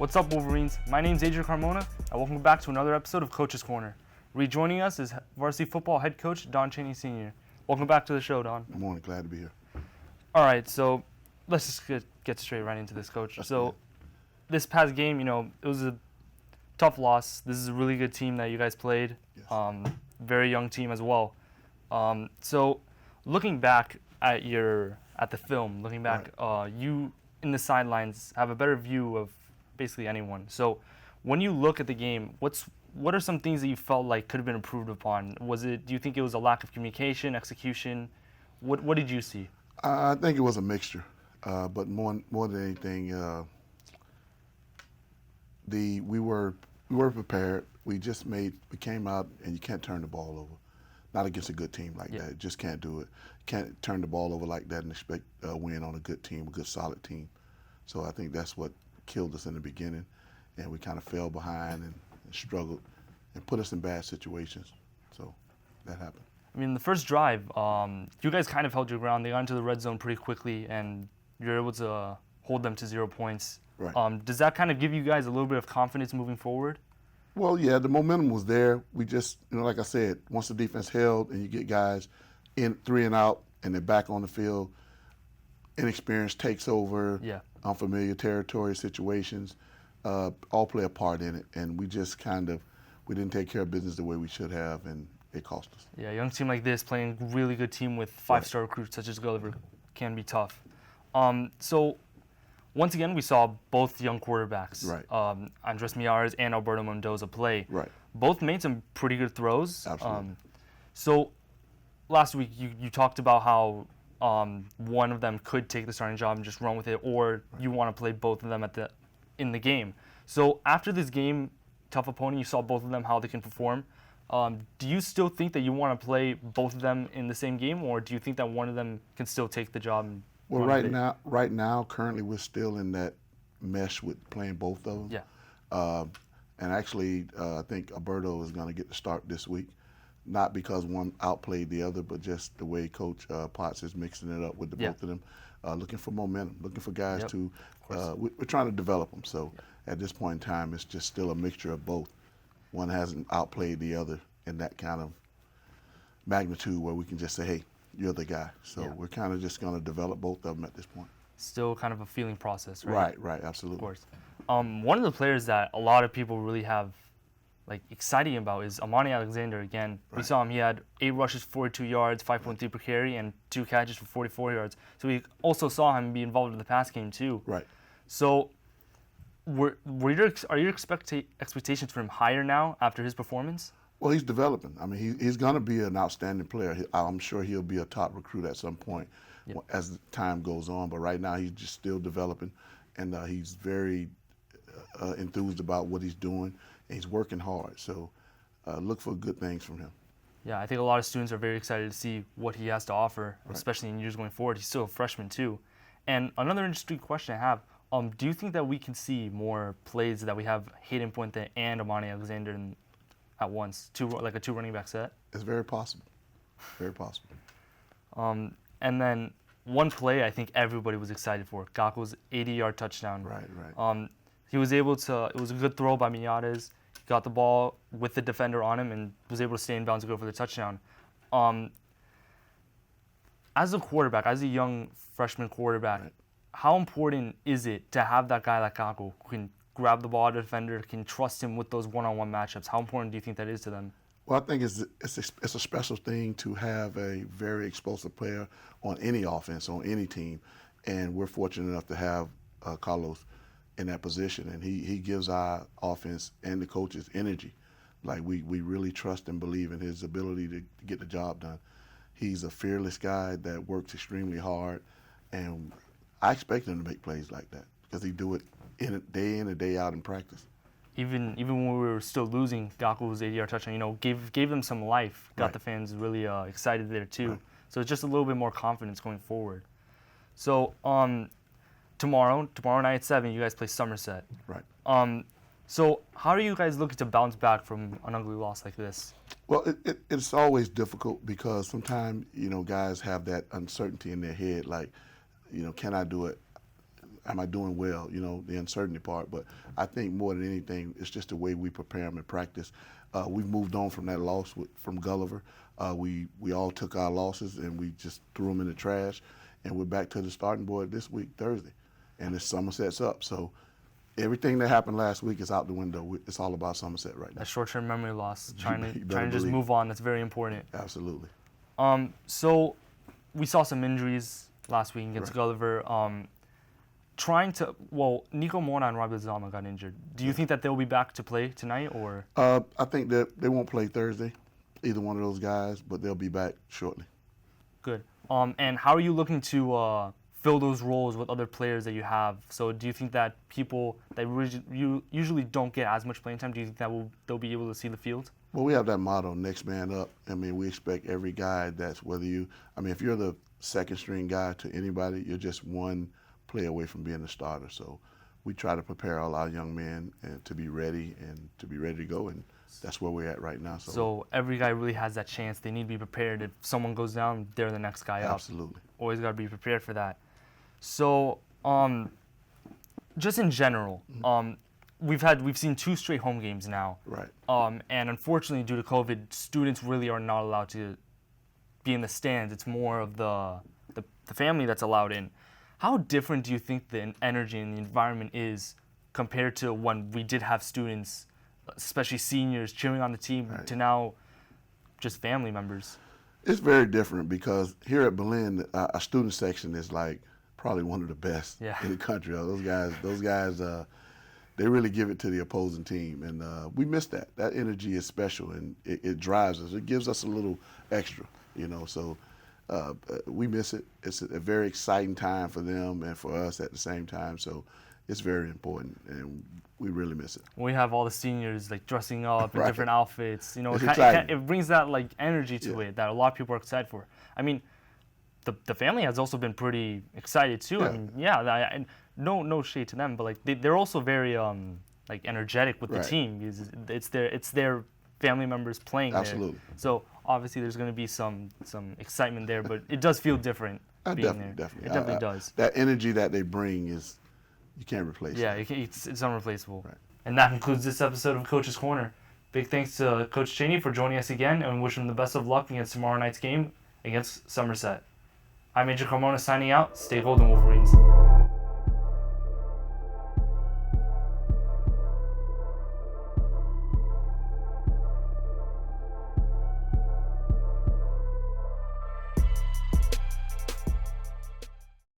What's up, Wolverines? My name's Adrian Carmona, and welcome back to another episode of Coach's Corner. Rejoining us is varsity football head coach Don Cheney Sr. Welcome back to the show, Don. Good morning. Glad to be here. All right, so let's just get straight right into this, Coach. This past game, it was a tough loss. This is a really good team that you guys played. Yes. Very young team as well. So looking back at the film, you in the sidelines have a better view of basically anyone. So when you look at the game, what are some things that you felt like could have been improved upon? Do you think it was a lack of communication, execution? What did you see? I think it was a mixture, but more than anything, we were prepared. We came out, and you can't turn the ball over, not against a good team like that. You just can't do it. Can't turn the ball over like that and expect a win on a good team, a good solid team. So I think that's what killed us in the beginning, and we kind of fell behind and struggled and put us in bad situations. So that happened. I mean, the first drive, you guys kind of held your ground. They got into the red zone pretty quickly, and you're able to hold them to 0 points. Right. Does that kind of give you guys a little bit of confidence moving forward? Well, yeah, the momentum was there. We just, like I said, once the defense held and you get guys in 3 and out and they're back on the field, inexperience takes over, unfamiliar territory situations, all play a part in it. And we just we didn't take care of business the way we should have, and it cost us. Yeah, a young team like this playing a really good team with 5-star recruits such as Gulliver can be tough. So once again, we saw both young quarterbacks, Andres Miares and Alberto Mendoza play. Right. Both made some pretty good throws. Absolutely. So last week you talked about how one of them could take the starting job and just run with it, or you want to play both of them in the game. So after this game, tough opponent, you saw both of them, how they can perform. Do you still think that you want to play both of them in the same game, or do you think that one of them can still take the job? Well, right now, currently, we're still in that mesh with playing both of them. Yeah. And actually, I think Alberto is going to get the start this week, not because one outplayed the other, but just the way Coach Potts is mixing it up with both of them, looking for momentum, looking for guys to. We're trying to develop them. So at this point in time, it's just still a mixture of both. One hasn't outplayed the other in that kind of magnitude where we can just say, hey, you're the guy. So we're kind of just going to develop both of them at this point. Still kind of a feeling process, right? Right, absolutely. Of course. One of the players that a lot of people really have exciting about is Amani Alexander again. Right. We saw him, he had 8 rushes, 42 yards, 5.3 per carry, and 2 catches for 44 yards. So we also saw him be involved in the pass game too. Right. So are your expectations for him higher now after his performance? Well, he's developing. I mean, he's going to be an outstanding player. I'm sure he'll be a top recruit at some point as the time goes on. But right now, he's just still developing, and he's very enthused about what he's doing, and he's working hard. So look for good things from him. Yeah, I think a lot of students are very excited to see what he has to offer, especially in years going forward. He's still a freshman too. And another interesting question I have, do you think that we can see more plays that we have Hayden Puente and Amani Alexander at once, like a 2 running back set? It's very possible. Very possible. And then one play I think everybody was excited for, Gako's 80-yard touchdown. Right. He was able to, it was a good throw by Miares. He got the ball with the defender on him and was able to stay in bounds and go for the touchdown. As a quarterback, as a young freshman quarterback, how important is it to have that guy like Gako who can grab the ball, the defender, can trust him with those one-on-one matchups? How important do you think that is to them? Well, I think it's a special thing to have a very explosive player on any offense, on any team. And we're fortunate enough to have Carlos in that position. And he gives our offense and the coaches energy. Like we really trust and believe in his ability to get the job done. He's a fearless guy that works extremely hard. And I expect him to make plays like that because he do it day in and day out in practice. Even when we were still losing, Gako's 80-yard touchdown, gave them some life. Got the fans really excited there too. Right. So it's just a little bit more confidence going forward. So tomorrow night at 7, you guys play Somerset. Right. So how are you guys looking to bounce back from an ugly loss like this? Well, it's always difficult because sometimes guys have that uncertainty in their head, like, can I do it? am I doing well? You know, the uncertainty part. But I think more than anything, it's just the way we prepare them in practice. We've moved on from that loss from Gulliver. We all took our losses and we just threw them in the trash, and we're back to the starting board this week, Thursday, and it's Somerset's up. So everything that happened last week is out the window. It's all about Somerset right now. That short-term memory loss, trying to just believe move on. That's very important. Absolutely. So we saw some injuries last week against Gulliver. Nico Mona and Robbie Lizama got injured. Do you think that they'll be back to play tonight, or? I think that they won't play Thursday, either one of those guys, but they'll be back shortly. Good. And how are you looking to fill those roles with other players that you have? So do you think that people that you usually don't get as much playing time, do you think that they'll be able to see the field? Well, we have that motto, next man up. I mean, we expect every guy if you're the second string guy to anybody, you're just one play away from being a starter. So we try to prepare all our young men to be ready to go, and that's where we're at right now. So every guy really has that chance. They need to be prepared. If someone goes down, they're the next guy up. Absolutely. Always got to be prepared for that. So just in general, we've seen 2 straight home games now. Right. And unfortunately, due to COVID, students really are not allowed to be in the stands. It's more of the family that's allowed in. How different do you think the energy and the environment is compared to when we did have students, especially seniors, cheering on the team, to now just family members? It's very different because here at Belen, our student section is like probably one of the best in the country. Those guys, they really give it to the opposing team, and we miss that. That energy is special, and it drives us. It gives us a little extra, So we miss it. It's a very exciting time for them and for us at the same time. So it's very important, and we really miss it. We have all the seniors like dressing up in different outfits. It's it brings that like energy to it that a lot of people are excited for. I mean, the family has also been pretty excited too. Yeah. I mean, no shade to them, but like they're also very like energetic with the team. It's their family members playing Absolutely. there. So obviously there's going to be some excitement there, but it does feel different being there. Definitely. It definitely does. That energy that they bring you can't replace. Yeah, it's unreplaceable. Right. And that concludes this episode of Coach's Corner. Big thanks to Coach Cheney for joining us again, and wish him the best of luck against tomorrow night's game against Somerset. I'm Major Carmona signing out. Stay golden, Wolverines.